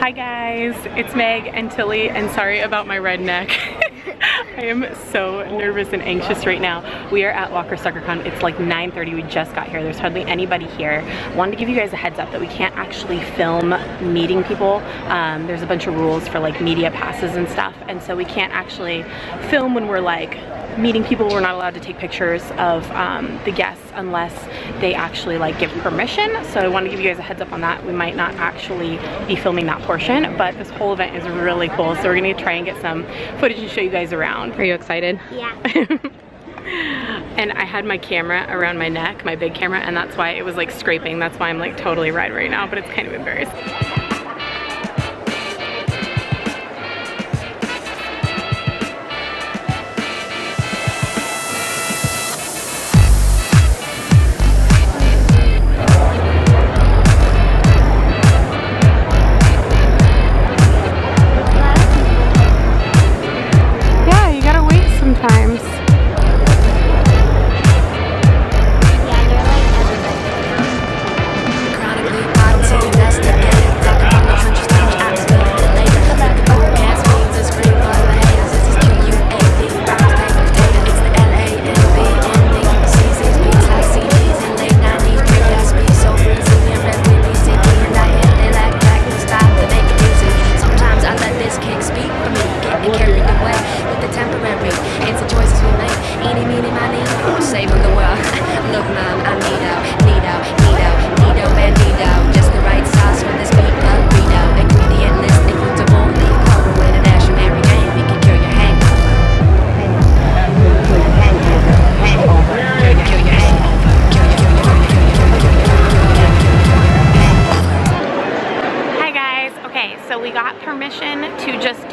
Hi guys, it's Meg and Tilly, and sorry about my red neck. I am so nervous and anxious right now. We are at Walker StalkerCon. It's like 9:30, we just got here. There's hardly anybody here. Wanted to give you guys a heads up that we can't actually film meeting people. There's a bunch of rules for like media passes and stuff, and so we can't actually film when we're like meeting people. We're not allowed to take pictures of the guests unless they actually like give permission. So I want to give you guys a heads up on that. We might not actually be filming that portion, but this whole event is really cool. So we're gonna try and get some footage and show you guys around. Are you excited? Yeah. And I had my camera around my neck, my big camera, and that's why it was like scraping. That's why I'm like totally red right now, but it's kind of embarrassing.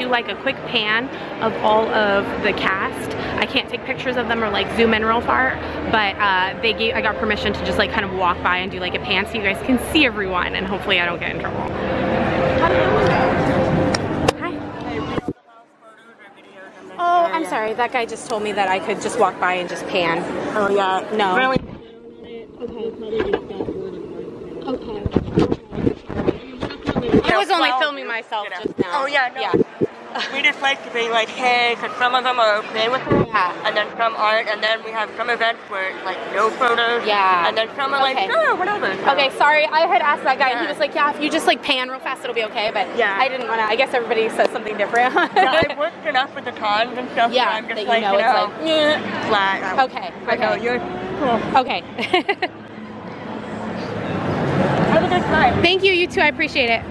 Like a quick pan of all of the cast. I can't take pictures of them or like zoom in real far, but I got permission to just like kind of walk by and do like a pan so you guys can see everyone, and hopefully I don't get in trouble. Hi. Oh, I'm sorry. That guy just told me that I could just walk by and just pan. Oh yeah. No. Really? Okay. I was only filming myself just now. Oh yeah, no. Yeah. We just like to be like, hey, because some of them are okay with it, Yeah. and then some aren't, and then we have some events where it's like no photos, Yeah. and then some are Okay. like, sure, whatever. So. Okay, sorry, I had asked that guy, and he Yeah. was like, yeah, if you just like pan real fast, it'll be okay, but Yeah. I didn't want to. I guess everybody says something different. Yeah, I've worked enough with the cons and stuff, Yeah, so I'm just that you like, know, it's like, flat. Okay, But no, okay. you're cool. Okay. Have a good time. Thank you, you too, I appreciate it.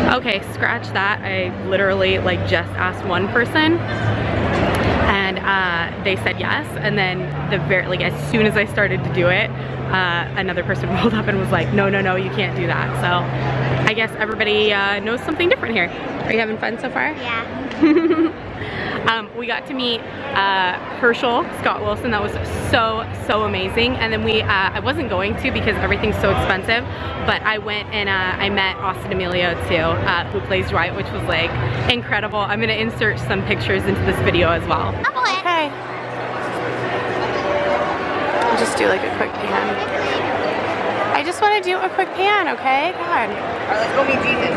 Okay, scratch that. I literally like just asked one person and they said yes, and then like as soon as I started to do it, another person rolled up and was like, no, you can't do that. So I guess everybody knows something different here. Are you having fun so far? Yeah. We got to meet Herschel Scott Wilson. That was so amazing. And then I wasn't going to because everything's so expensive, but I went and I met Austin Emilio too, who plays Dwight, which was like incredible. I'm gonna insert some pictures into this video as well. Okay. I'll just do like a quick pan. I just want to do a quick pan, okay? God. Alright, let's go meet Jesus.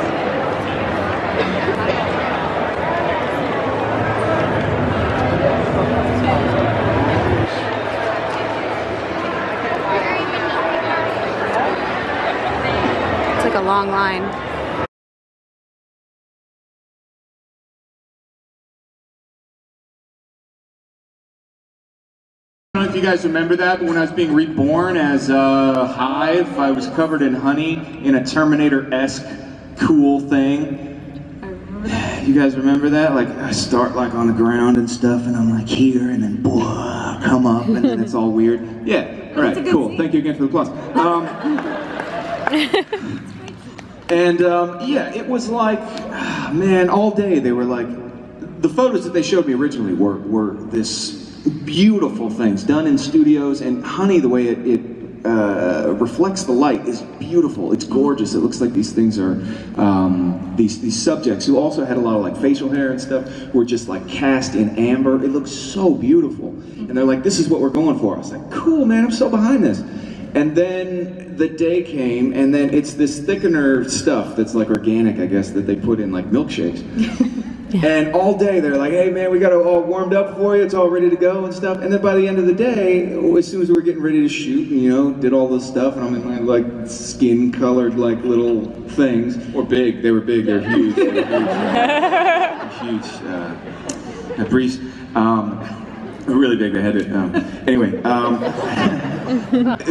It's like a long line. I don't know if you guys remember that, but when I was being reborn as a hive, I was covered in honey in a Terminator-esque cool thing. You guys remember that? Like, I start like on the ground and stuff, and I'm like here, and then blah, come up, and then it's all weird. Yeah, all right, cool. Thank you again for the applause. Yeah, it was like, man, all day they were like, the photos that they showed me originally were this beautiful things done in studios, and honey, the way it reflects the light is beautiful. It's gorgeous. It looks like these things are these subjects who also had a lot of like facial hair and stuff were just like cast in amber. It looks so beautiful, and they're like, "This is what we're going for." I was like, "Cool, man! I'm so behind this." And then the day came, and then it's this thickener stuff that's like organic, I guess, that they put in like milkshakes. And all day they're like, hey man, we got it all warmed up for you, it's all ready to go and stuff. And then by the end of the day, as soon as we were getting ready to shoot, and, you know, did all this stuff, and I'm in my like skin colored like little things, or big, they were big, they're huge, they were huge, briefs, really big, they had it, anyway,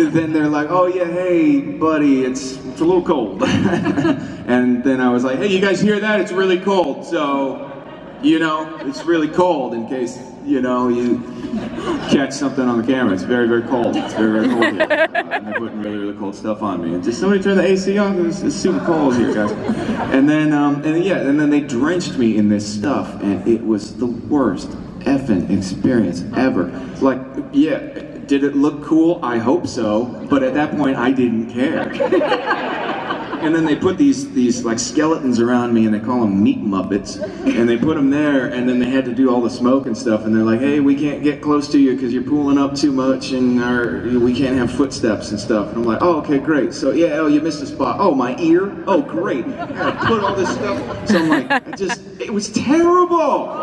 then they're like, oh yeah, hey buddy, it's a little cold. And then I was like, hey, you guys hear that? It's really cold, so, you know, it's really cold in case, you know, you catch something on the camera. It's very, very cold. It's very, very cold here. And they're putting really, really cold stuff on me. And just somebody turn the AC on, it's super cold here, guys. And then, and then they drenched me in this stuff, and it was the worst effing experience ever. Like, yeah, did it look cool? I hope so, but at that point, I didn't care. And then they put these like skeletons around me, and they call them meat muppets, and they put them there, and then they had to do all the smoke and stuff, and they're like, hey, we can't get close to you because you're pulling up too much, and we can't have footsteps and stuff. And I'm like, oh, okay, great. So yeah, oh, you missed a spot. Oh, my ear? Oh, great. I gotta put all this stuff. So I'm like, it was terrible.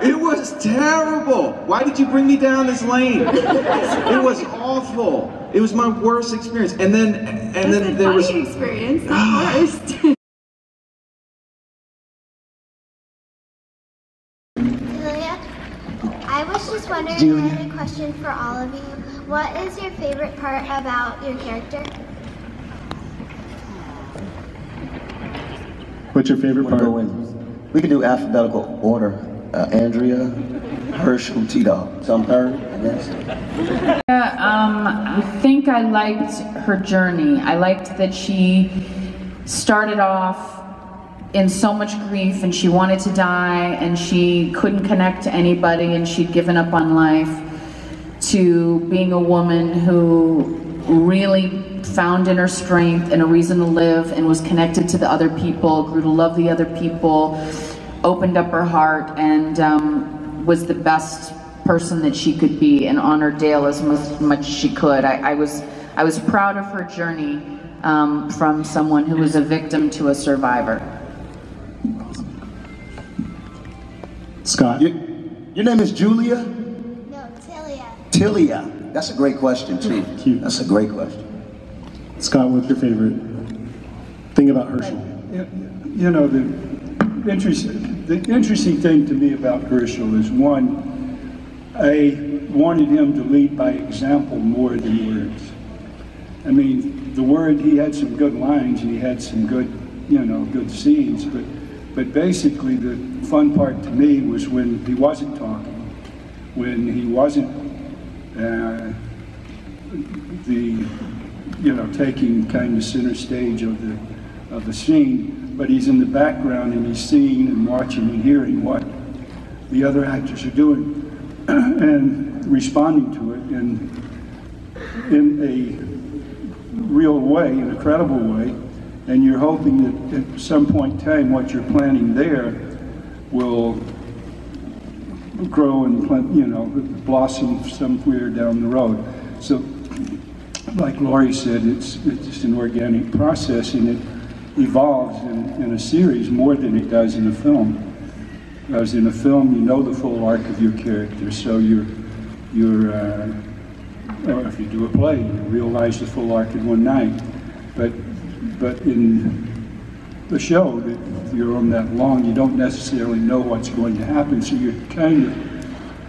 It was terrible. Why did you bring me down this lane? It was awful. It was my worst experience. And then there was experience. Worst. Julia, I was just wondering, I had a question for all of you. What is your favorite part about your character? What's your favorite part? We can do alphabetical order. Andrea, Herschel, T-Dog. Some her, I guess. I think I liked her journey. I liked that she started off in so much grief, and she wanted to die, and she couldn't connect to anybody, and she'd given up on life, to being a woman who really found inner strength and a reason to live, and was connected to the other people, grew to love the other people, opened up her heart, and was the best person that she could be, and honored Dale as much as she could. I was proud of her journey from someone who was a victim to a survivor. Scott? Your name is Julia? No, Tilia. Tilia. That's a great question, too. Cute. That's a great question. Scott, what's your favorite thing about Herschel? You know, the interesting thing to me about Herschel is, one, I wanted him to lead by example more than words. I mean, he had some good lines, and he had some good, you know, good scenes, but basically the fun part to me was when he wasn't talking, when he wasn't taking kind of center stage of the scene, but he's in the background, and he's seeing and watching and hearing what the other actors are doing and responding to it in a real way, in a credible way, and you're hoping that at some point in time what you're planning there will grow and, you know, blossom somewhere down the road. So, like Laurie said, it's just an organic process, and it evolves in a series more than it does in a film. Whereas in a film, you know the full arc of your character, so or if you do a play, you realize the full arc in one night. But in the show, that you're on that long, you don't necessarily know what's going to happen, so you're kind of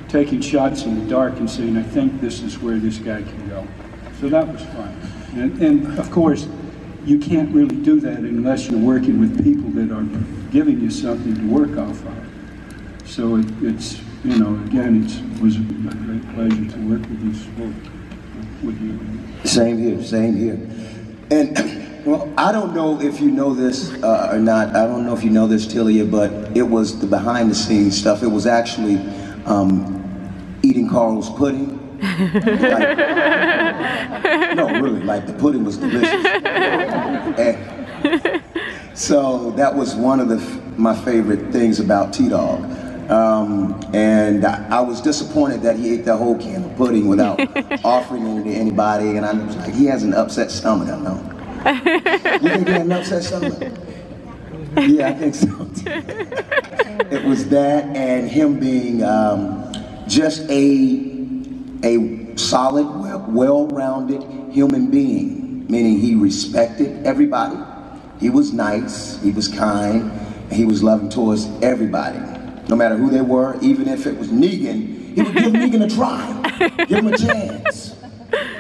taking shots in the dark and saying, I think this is where this guy can go. So that was fun. And of course, you can't really do that unless you're working with people that are giving you something to work off of. So it's, you know, again, it was a great pleasure to work with you. Same here. And, well, I don't know if you know this or not. I don't know if you know this, Tilia, but it was the behind-the-scenes stuff. It was actually eating Carl's pudding. No, really, like the pudding was delicious. And so that was one of my favorite things about T-Dog. And I was disappointed that he ate the whole can of pudding without offering it to anybody, and I was like, he has an upset stomach, I know. You think he had an upset stomach? Yeah, I think so too. It was that and him being just a solid, well-rounded human being, meaning he respected everybody, he was nice, he was kind, and he was loving towards everybody. No matter who they were, even if it was Negan, he would give Negan a try, give him a chance.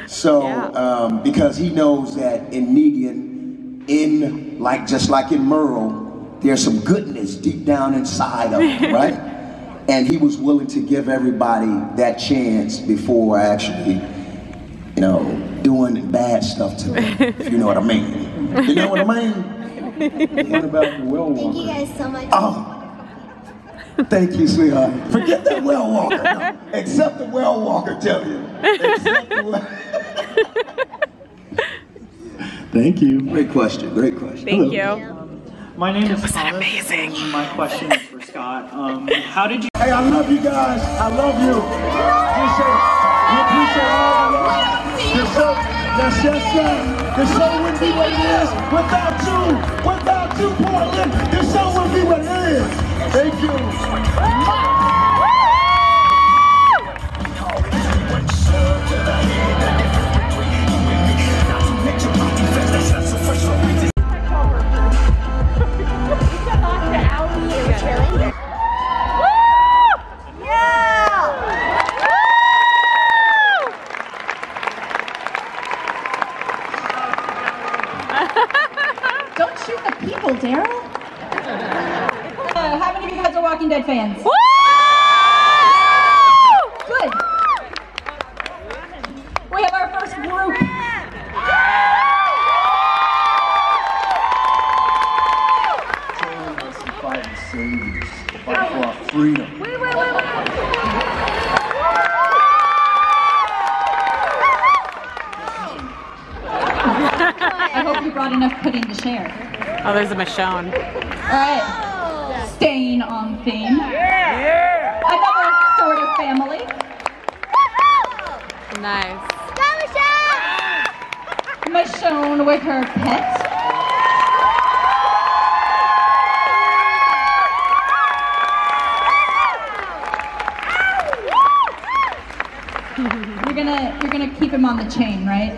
So, because he knows that in Negan, just like in Merle, there's some goodness deep down inside of him, right? And he was willing to give everybody that chance before actually, you know, doing bad stuff to them, if you know what I mean. You know what I mean? What about the well walker? Thank you guys so much. Oh. Thank you, sweetheart. Forget that well walker. No. Accept the well walker, tell you. Thank you. Great question, great question. Thank you. My name is Was that Thomas, amazing? and my question is for Scott. How did you... Hey, I love you guys. I love you. We appreciate all the love. The show, the show wouldn't be what it is without you. Without you, Portland, the show wouldn't be what it is. Thank you. Don't shoot the people, Daryl. How many of you guys are Walking Dead fans? Woo! Good. We have our first group. Fight to save, fight for our freedom. Wait. I hope you brought enough pudding to share. Oh, there's a Michonne. Alright. Staying on theme. Another sort of family. Nice. Michonne with her pet. You're gonna keep him on the chain, right?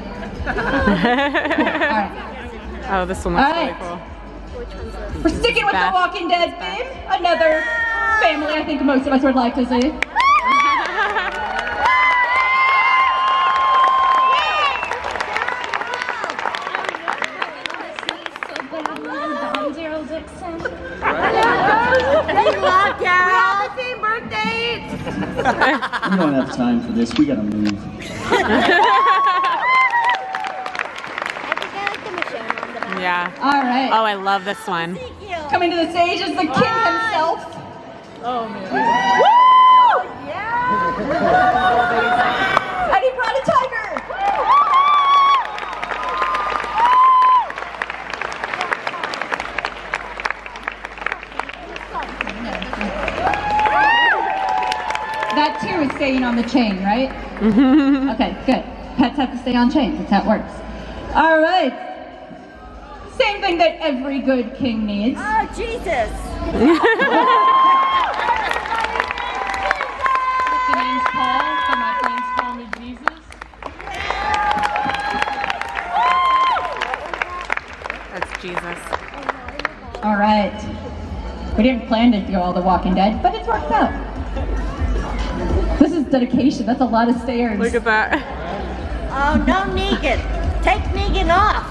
Cool. All right. Oh, this one looks really cool. We're sticking with the Walking Dead theme. Another family I think most of us would like to see. We don't have time for this. We gotta move. Yeah. All right. Oh, I love this one. Coming to the stage is the king himself. Oh, man. Woo! Yeah! And he brought a tiger. That too is staying on the chain, right? Okay, good. Pets have to stay on chains. That's how it works. All right. Same thing that every good king needs. Oh, Jesus! The name's Paul, so my friends call me Jesus. That's Jesus. All right. We didn't plan to do all the Walking Dead, but it's worked out. This is dedication. That's a lot of stairs. Look at that. Oh, no Negan. Take Negan off.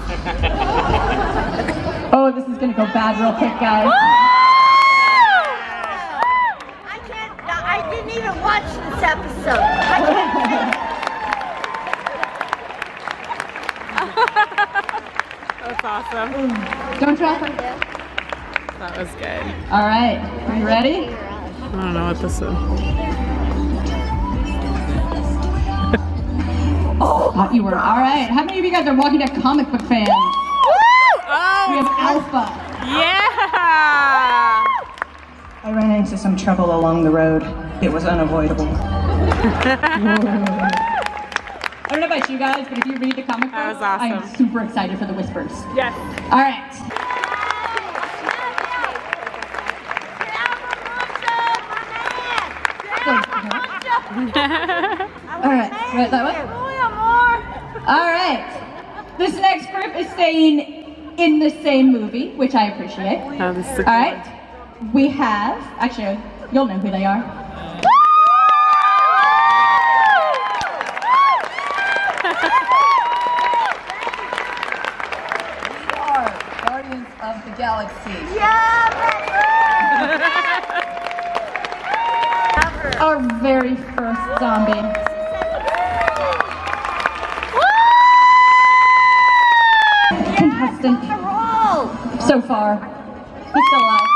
Oh, this is gonna go bad real quick, guys. I didn't even watch this episode. That's awesome. Don't drop it. That was good. All right, are you ready? I don't know what this is. Oh, thought you were. All right, how many of you guys are Walking Dead comic book fans? Oh, we have Alpha. Yeah! I ran into some trouble along the road. It was unavoidable. I don't know about you guys, but if you read the comic book, That was awesome. I am super excited for the whispers. Yes. All right. All right, right that way. All right. This next group is staying in the same movie, which I appreciate. Oh, this is a good All right. We have, actually, you'll know who they are. Guardians of the Galaxy. Our very first zombie. Contestant. So far. He's still alive.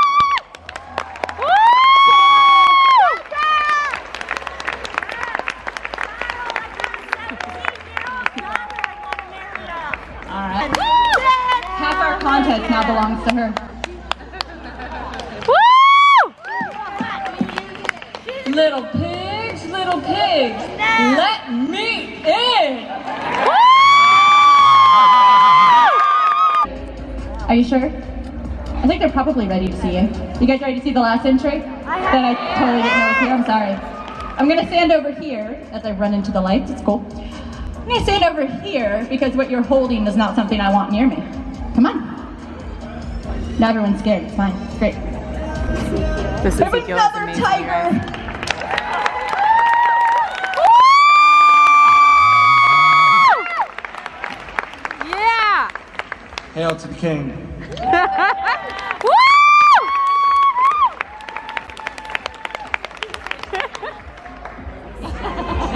Alright. Half our content now belongs to her. Little pigs, little pigs, let me in! Are you sure? I think they're probably ready to see you. You guys ready to see the last entry? That I totally didn't know was here, I'm sorry. I'm gonna stand over here as I run into the lights, it's cool. I'm gonna stand over here because what you're holding is not something I want near me. Come on. Now everyone's scared, it's fine, it's great. This is another tiger! Yeah! Hail to the king.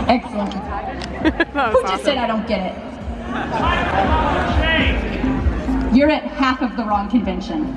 Excellent. Who just said I don't get it? You're at half of the wrong convention.